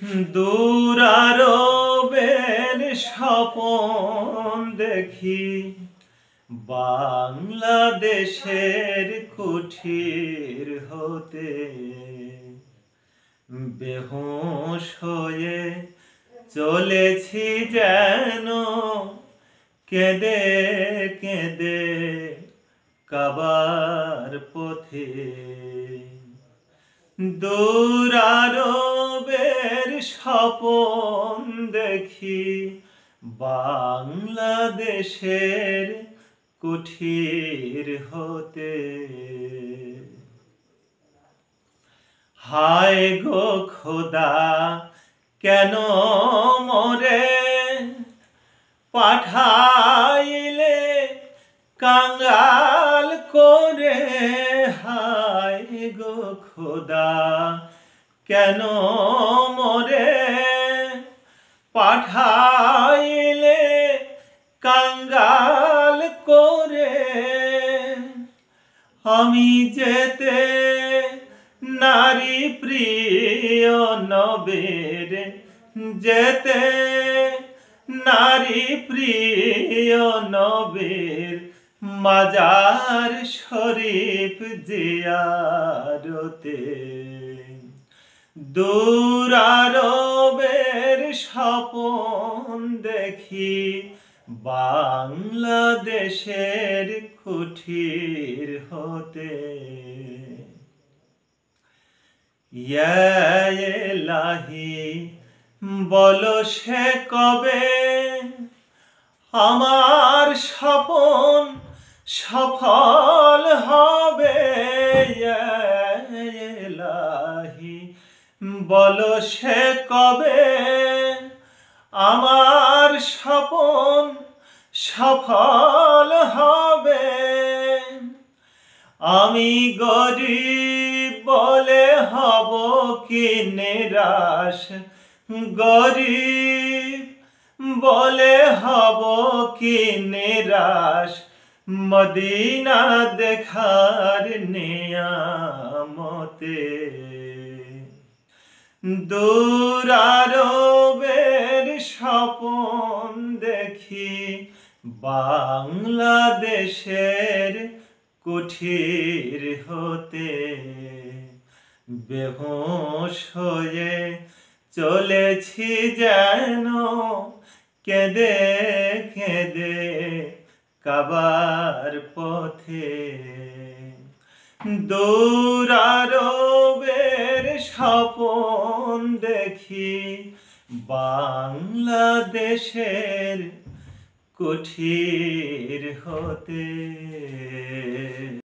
দূরারবের স্বপন দেখি বাংলাদেশের কুঠির হতে বেহুঁশ হয়ে চলেছি যেন কেঁদে কেঁদে কাবার পথে। দূরারবের স্বপন দেখি বাংলাদেশের কুঠির হতে। হায় গো খোদা কেন মোরে পাঠাইলে কাঙ্গাল করে। হায় গো খোদা কেন মোরে পাঠাইলে কাঙ্গাল করে। আমি যেতে নারী প্রিয় নবীর যেতে নারী প্রিয় নবীর মাজার শরীফ জিয়ারতে। দূরারবের স্বপন দেখি বাংলাদেশের কুঠির হতে। ইয়া ইলাহি বলো সে কবে আমার স্বপন সফল হবে। ইয়া ইলাহি বলো সে কবে আমার স্বপন সফল হবে। আমি গরিব বলে হব কি নিরাশ, গরিব বলে হব কি নিরাশ মদিনা দেখার নিয়ামতে। দূরারবের স্বপন দেখি বাংলাদেশের কুঠির হতে বেহুঁশ হয়ে চলেছি যেন কেঁদে কেঁদে কাবার পথে। দূরারবের স্বপন দেখি বাংলাদেশের কুঠির হতে।